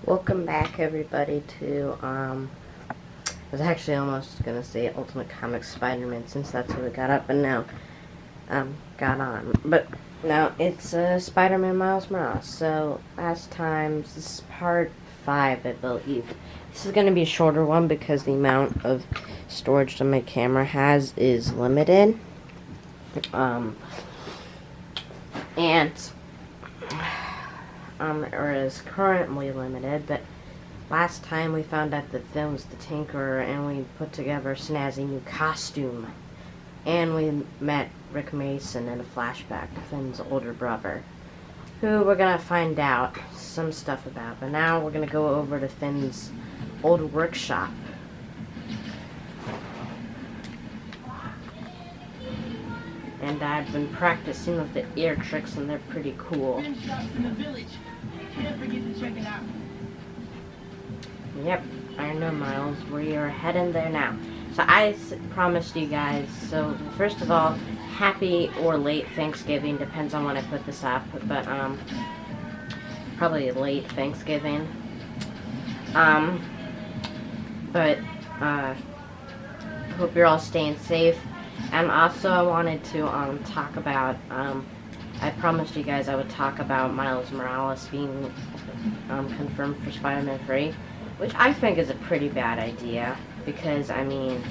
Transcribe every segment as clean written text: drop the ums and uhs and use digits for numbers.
Welcome back, everybody, to, I was actually almost going to say Ultimate Comics Spider-Man, since that's what we got up and now, got on. But, now, it's, Spider-Man Miles Morales. So, last time, this is part 5, I believe. This is going to be a shorter one, because the amount of storage that my camera has is limited. Or is currently limited, but last time we found out that Finn was the Tinkerer, and we put together a snazzy new costume, and we met Rick Mason in a flashback, Finn's older brother, who we're gonna find out some stuff about. But now we're gonna go over to Finn's old workshop. And I've been practicing with the ear tricks, and they're pretty cool. Yep, I know, Miles. We are heading there now. So I promised you guys, so first of all, happy or late Thanksgiving, depends on when I put this up, but probably late Thanksgiving. Hope you're all staying safe. And also I wanted to talk about, I promised you guys I would talk about Miles Morales being confirmed for Spider-Man 3, which I think is a pretty bad idea, because, I mean,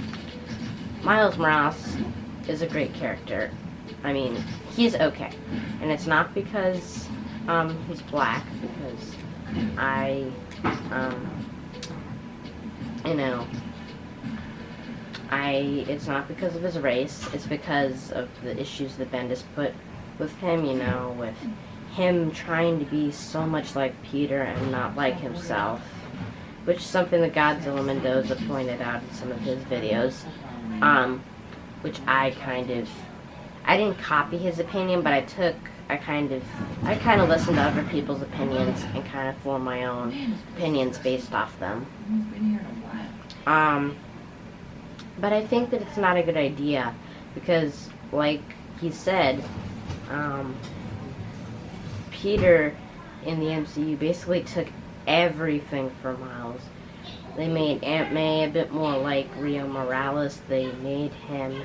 Miles Morales is a great character. I mean, he's okay. And it's not because he's black, because it's not because of his race, it's because of the issues that Bendis put with him, you know, with him trying to be so much like Peter and not like himself, which is something that Godzilla Mendoza pointed out in some of his videos, which I didn't copy his opinion, but I kind of listened to other people's opinions and kind of formed my own opinions based off them. But I think that it's not a good idea, because, like he said, Peter in the MCU basically took everything from Miles. They made Aunt May a bit more like Rio Morales. They made him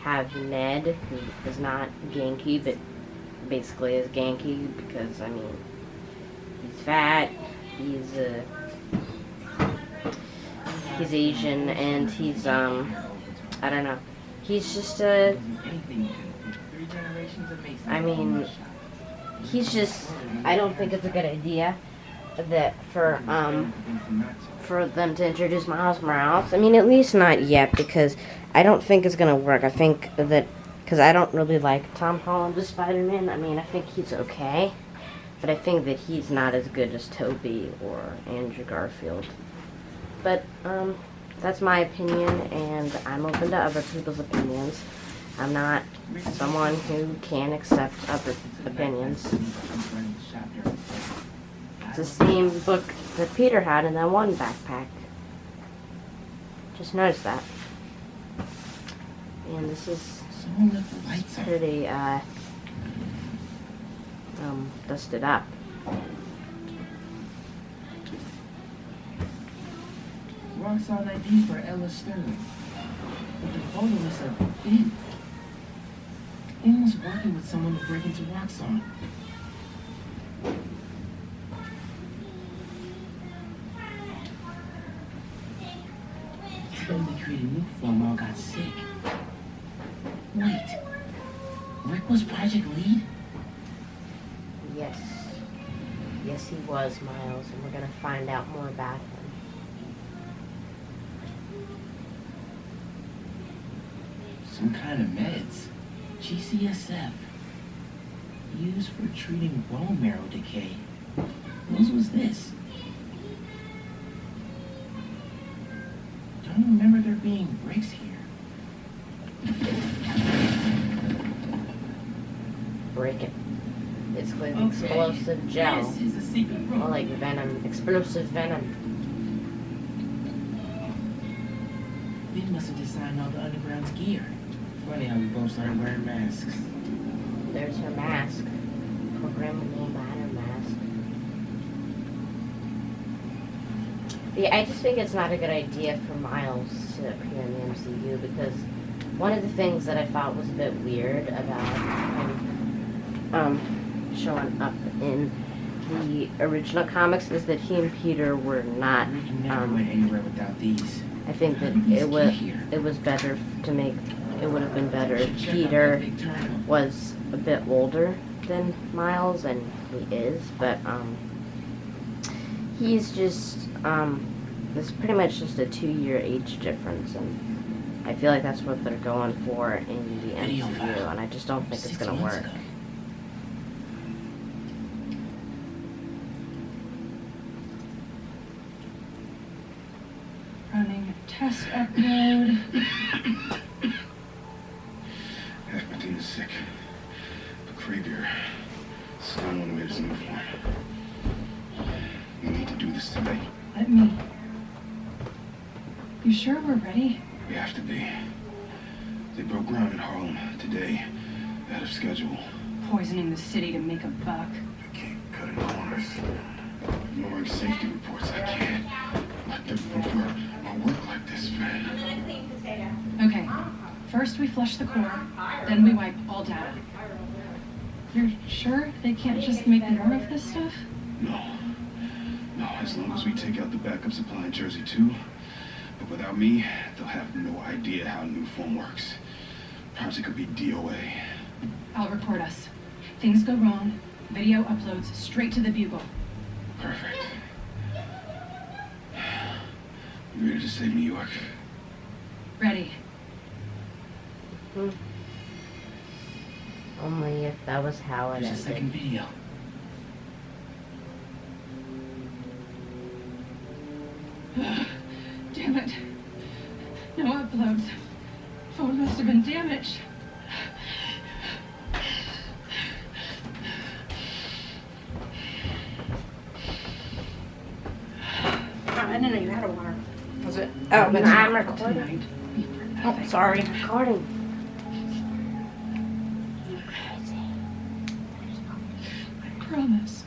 have Ned, who is not Genki, but basically is Genki, because, I mean, he's fat, he's Asian, and he's, I don't know. He's just I don't think it's a good idea that for them to introduce Miles Morales. I mean, at least not yet, because I don't think it's gonna work. I think that, because I don't really like Tom Holland as Spider-Man. I mean, I think he's okay, but I think that he's not as good as Tobey or Andrew Garfield. But, that's my opinion, and I'm open to other people's opinions. I'm not someone who can't accept other opinions. It's the same book that Peter had in that one backpack. Just noticed that. And this is pretty, dusted up. Rockstar ID for Ella Sterling. But the photo is of Finn. Finn was working with someone to break into Roxxon. Then they created Nuform, all got sick. Wait, Rick was Project Lead? Yes. Yes, he was, Miles, and we're gonna find out more about him. Some kind of meds. GCSF. Used for treating bone marrow decay. Whose was this? Don't remember there being bricks here. Break it. It's with explosive gel. This is a secret room. More like venom. Explosive venom. They must have designed all the underground's gear. Funny how we both started wearing masks. There's her mask. Programmable matter mask. Yeah, I just think it's not a good idea for Miles to appear in the MCU because one of the things that I thought was a bit weird about him showing up in the original comics is that he and Peter were not. We never went anywhere without these. I think that it was better to make. It would have been better if Peter was a bit older than Miles, and he is, but he's just there's pretty much just a 2-year age difference, and I feel like that's what they're going for in the MCU, and I just don't think it's gonna work. Running test upload. Half my team is sick. But Krabier still on the way to his Nuform. We need to do this today. Let me. You sure we're ready? We have to be. They broke ground in Harlem today, out of schedule. Poisoning the city to make a buck. I can't cut in corners. Ignoring safety reports, I can't. Let them our work like this, man. Okay. First we flush the core, then we wipe all data. You're sure they can't just make more of this stuff? No. No, as long as we take out the backup supply in Jersey too. But without me, they'll have no idea how Nuform works. Perhaps it could be DOA. I'll record us. Things go wrong, video uploads straight to the Bugle. Perfect. You ready to save New York? Ready. Only if that was how it There's a second ended. video. Damn it. No uploads. Phone must have been damaged. I didn't know you had a water. Was it? Oh, Oh, but it's I'm not recording. tonight. Oh, sorry. Recording. I promise.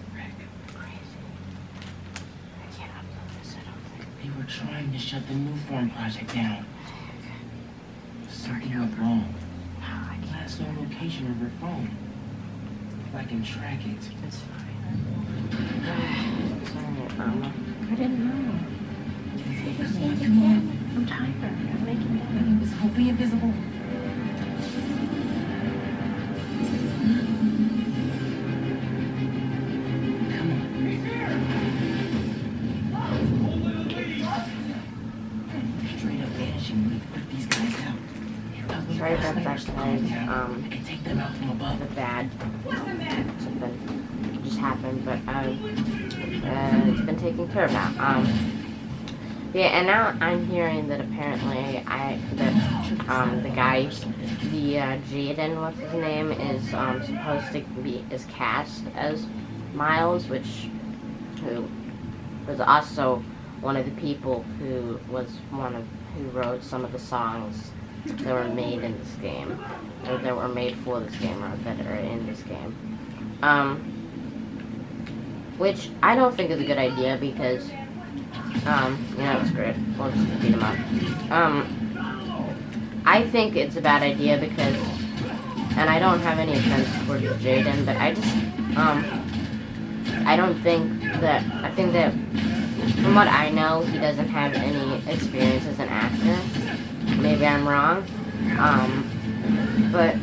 They were trying to shut the Nuform project down. Something went wrong. Last known location of her phone. If I can track it. It's fine. Sorry, Mama. I didn't know. Come on. I'm tired. I'm making Be invisible. Be invisible. Come on. Straight up vanishing when we put these guys out. Sorry about that, guys. I can take them out from above. The bad something just happened, but it's been taken care of now. Yeah, and now I'm hearing that apparently the guy, the Jaden, what's his name, is supposed to be cast as Miles, who was also one of the people who wrote some of the songs that were made in this game, or that were made for this game, or that are in this game. Which I don't think is a good idea because, it's great. We'll just beat him up. I think it's a bad idea because, and I don't have any offense towards Jaden, but I just, I think that, from what I know, he doesn't have any experience as an actor. Maybe I'm wrong. But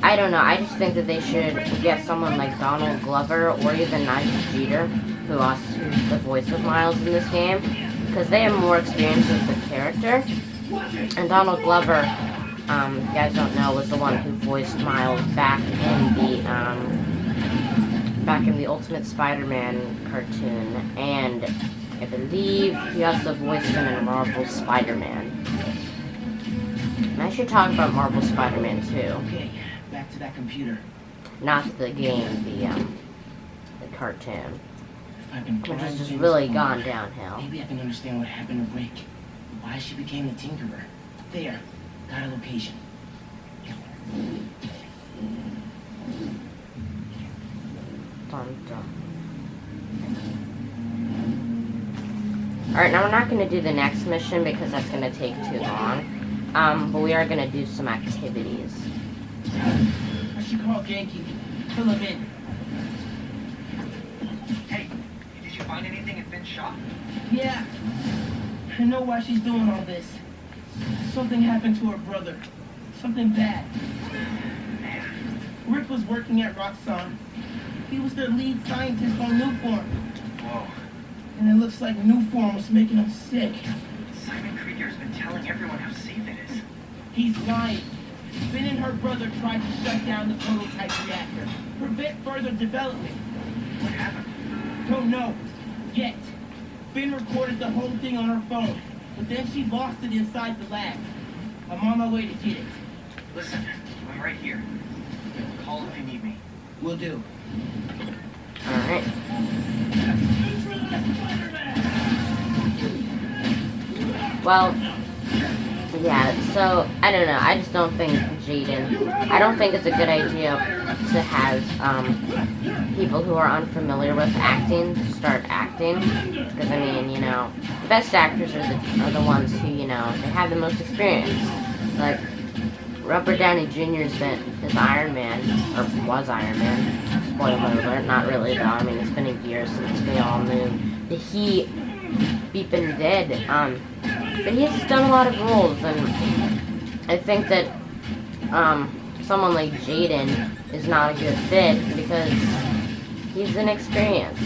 I don't know. I just think that they should get someone like Donald Glover or even Nigel Jeter, who's the voice of Miles in this game, because they have more experience with the character. And Donald Glover, if you guys don't know, was the one who voiced Miles back in the Ultimate Spider-Man cartoon, and I believe he also voiced him in Marvel Spider-Man. And I should talk about Marvel Spider-Man too. Okay, back to that computer. Not the game, the cartoon. If I can Which find has just James really Bond, gone downhill. Maybe I can understand what happened to Rick. Why she became the Tinkerer. There, got a location. Dun, dun. Alright, now we're not going to do the next mission because that's going to take too long. But we are going to do some activities. I should call Genki. Fill him in. Hey, did you find anything in Finn's shop? Yeah. I know why she's doing all this. Something happened to her brother. Something bad. Rick was working at Roxxon. He was their lead scientist on Nuform. Whoa. And it looks like Nuform was making him sick. Simon Krieger's been telling everyone how safe it is. He's lying. Finn and her brother tried to shut down the prototype reactor. Prevent further development. What happened? Don't know. Yet. Finn recorded the whole thing on her phone. But then she lost it inside the lab. I'm on my way to get it. Listen, I'm right here. Call if you need me. Will do. Alright. Well, yeah, so, I don't know, I just don't think I don't think it's a good idea to have, people who are unfamiliar with acting start acting, because, I mean, you know, the best actors are the ones who, you know, they have the most experience. Like, Robert Downey Jr. is Iron Man, or was Iron Man. Spoiler alert, not really though. I mean, it's been a year since we all knew that he beepin' dead. But he's done a lot of roles, and I think that someone like Jaden is not a good fit because he's inexperienced.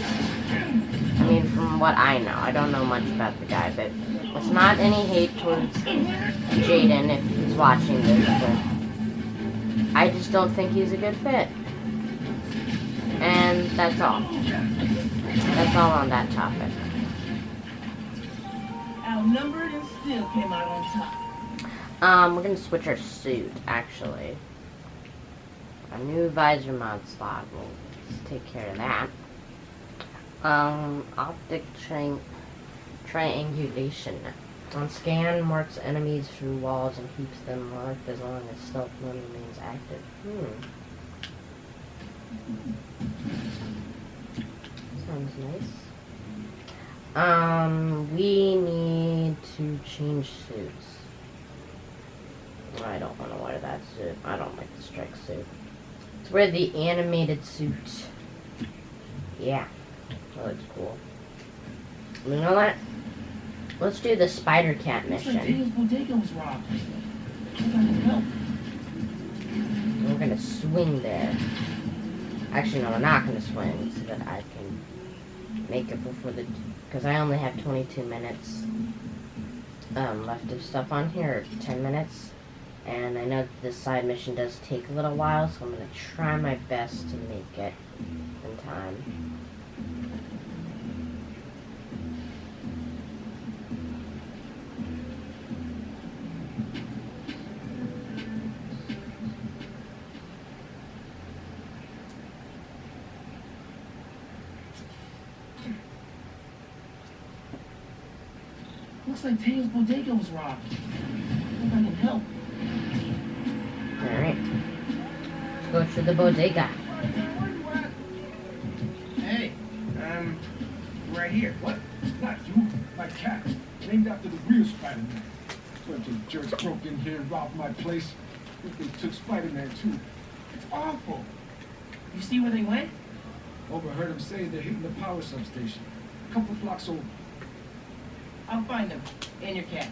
I mean, from what I know, I don't know much about the guy, but it's not any hate towards Jaden if he's watching this, but I just don't think he's a good fit. And that's all. That's all on that topic. Outnumbered and still came out on top. We're gonna switch our suit, actually. A new visor mod slot. We'll just take care of that. Optic triangulation. On scan, marks enemies through walls and keeps them marked as long as stealth mode remains active. Sounds nice. We need to change suits. I don't want to wear that suit. I don't like the strike suit. Let's wear the animated suit. Yeah. That looks cool. You know what? Let's do the Spider Cat mission. His bodega was robbed. I can help. We're gonna swing there. Actually, no, we're not gonna swing so that I can make it before the... Because I only have 22 minutes left of stuff on here, 10 minutes. And I know that this side mission does take a little while, so I'm gonna try my best to make it in time. Looks like Teo's bodega was robbed. Hope I can help. Alright. Let's go to the bodega. Hey, right here. What? Not you. My cat. Named after the real Spider-Man. Bunch of jerks broke in here and robbed my place. I think they took Spider-Man too. It's awful. You see where they went? Overheard them say they're hitting the power substation. A couple blocks over. I'll find them. And your cat.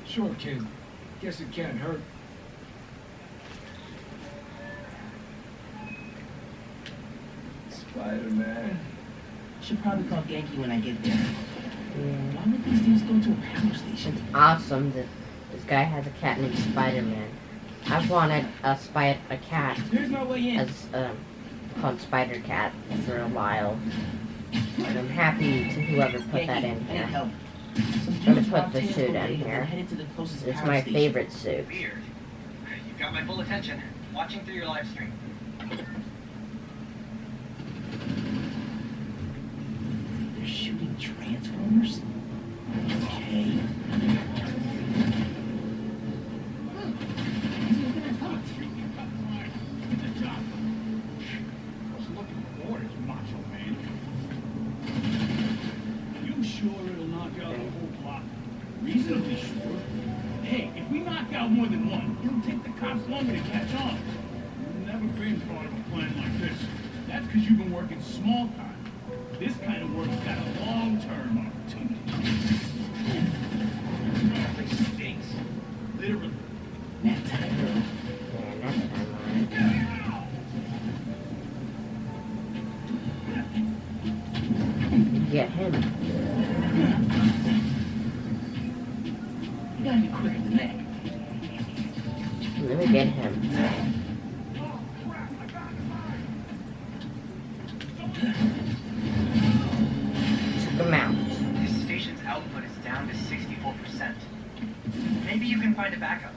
Sure, kid. Guess it can't hurt. Spider-Man. Should probably call Genki when I get there. Yeah. Why would these things go to a power station? It's awesome that this guy has a cat named Spider-Man. I've wanted a cat Here's my way in. as called Spider Cat for a while. And I'm happy to whoever put that in I need here. help. Some I'm gonna dudes put robbed the Teo's suit in bodega and here. headed to the closest It's power my station. favorite suit. Weird. You've got my full attention. Watching through your live stream. They're shooting Transformers? Okay. Was looking for orders, macho man. You sure it'll Reasonably sure. Hey, if we knock out more than one, it'll take the cops longer to catch on. You've never been part of a plan like this. That's because you've been working small time. This kind of work's got a long-term opportunity. Oh, this stinks. Literally. Nap time. Yeah, that's fine. Get him. You gotta be quicker than that. Let me get him. Took him out. This station's output is down to 64%. Maybe you can find a backup.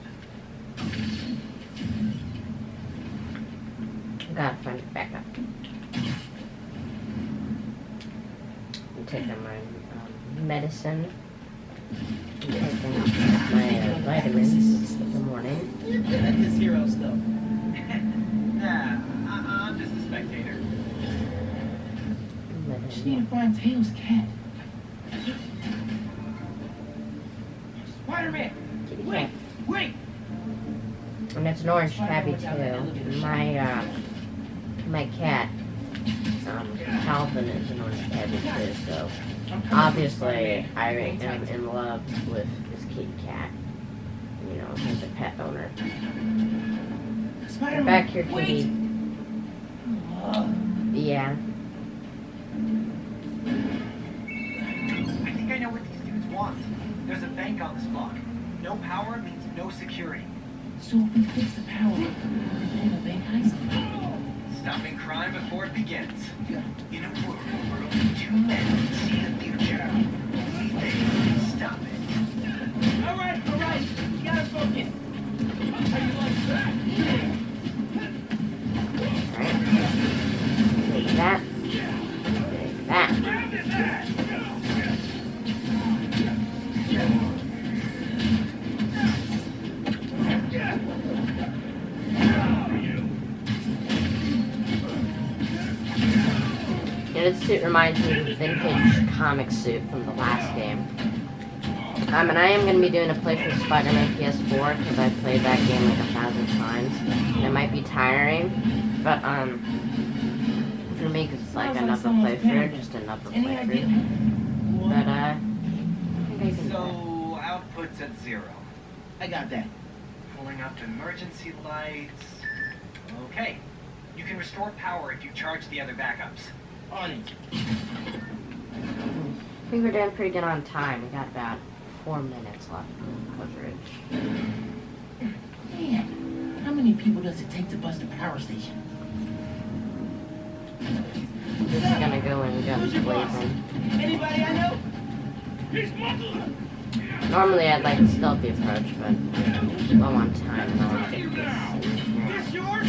Gotta find it back up. I'm taking my medicine. I'm taking my vitamins in the morning. You're good at this hero stuff. Nah, I'm just a spectator. She need to find Tails' cat. Spider-Man! Wait! Wait! And it's an orange tabby too. My cat, Calvin is an orange tabby too, so obviously I am in love with this kitty cat. You know, he's a pet owner. Spider-Man, Back here, wait! kitty. Yeah. I think I know what these dudes want. There's a bank on this block. No power means no security. So if we fix the power, we're going to bank heist. Stopping crime before it begins. In a world where only two men can see the future, only they can stop it. Alright, you gotta focus. How you like that? Alright. Take that. Take that. Grab his ass! And this suit reminds me of the vintage comic suit from the last game. And I am going to be doing a playthrough of Spider-Man PS4 because I've played that game like 1,000 times. And it might be tiring, but for me it's like another playthrough, just another Any idea? playthrough. But I think I can do it. So, output's at 0. I got that. Pulling up emergency lights. Okay. You can restore power if you charge the other backups. On it. I think we're doing pretty good on time. We got about 4 minutes left on coverage. Man, how many people does it take to bust a power station? Just gonna go in guns blazing. Anybody I know? He's muzzled! Normally I'd like a stealthy approach, but low on time and I want to get this. This yours?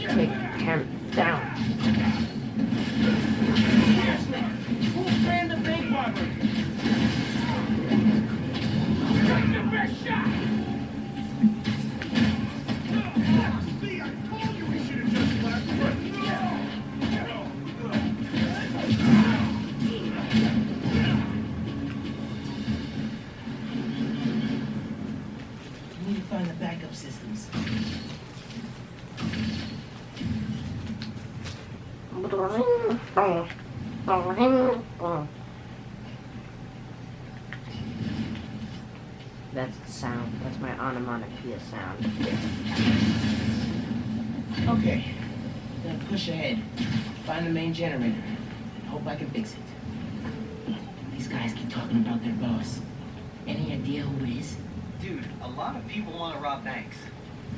Take him down. Who planned the bank robbery? Take the best shot! See, I told you we should have just left. We need to find the backup systems. That's the sound. That's my onomatopoeia sound. Okay, gonna push ahead, find the main generator, and hope I can fix it. These guys keep talking about their boss. Any idea who it is? Dude, a lot of people want to rob banks.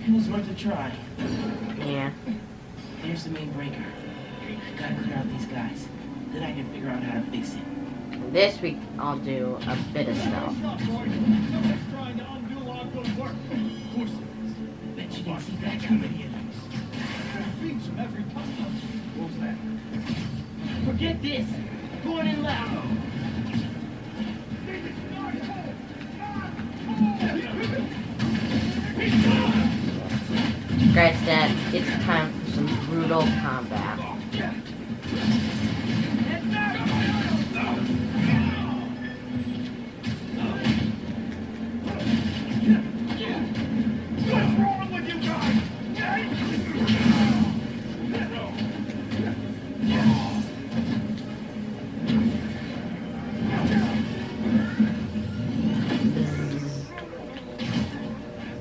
It was worth a try. Yeah. Here's the main breaker. Gotta clear out these guys. Then I can figure out how to fix it. This week I'll do a bit of stealth. Someone's trying to undo our good work. Of course it is. Bet you didn't see that Too coming. many enemies. Beats every time. What was that? Forget this. Going in loud. Guy's dead. It's time for some brutal combat. What's wrong with you guys?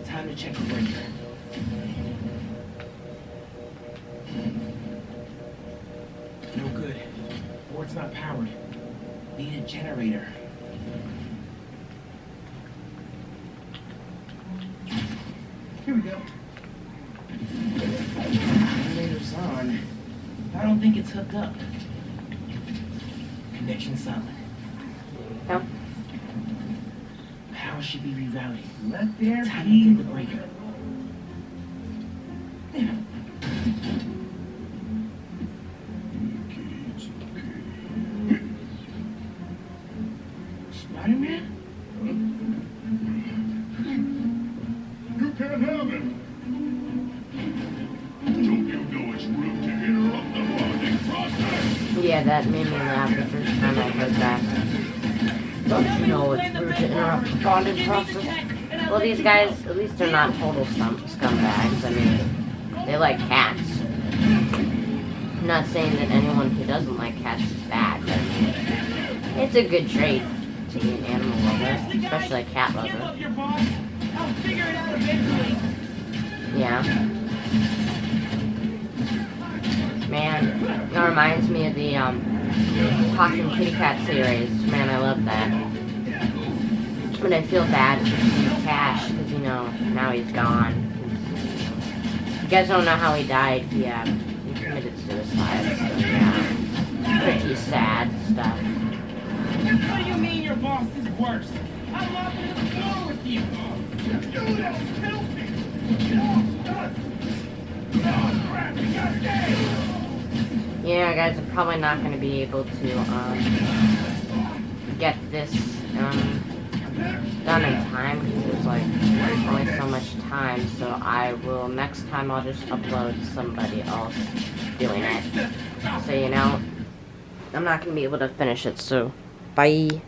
Time to check the breaker. No good. Board's not powered. Need a generator. Here we go. Generator's on. I don't think it's hooked up. Connection solid. No. Power should be rerouted. Let there Time to be. hit the breaker. There. Spider-Man? You can't have it. Don't you know it's rude to interrupt the bonding process? Yeah, that made me laugh the first time I heard that. Don't you know it's rude to interrupt the bonding process? Well, these guys, at least they're not total scumbags. I mean, they like cats. I'm not saying that anyone who doesn't like cats is bad, but I mean, it's a good trait to be an animal lover, especially a cat Give lover. up your boss. I'll figure it out eventually. Yeah. Man, that reminds me of the Talking Kitty Cat series. Man, I love that. But I feel bad for Steve Cash because, you know, now he's gone. You guys don't know how he died. He committed suicide. So, yeah. Pretty sad stuff. What do you mean your boss is worse? I'm up to the floor with you. You little filthy! Oh, crap, we got Dave! Yeah, guys, I'm probably not going to be able to get this done in time because there's like only so much time. So I will, next time I'll just upload somebody else doing it. So, you know, I'm not going to be able to finish it. So, bye.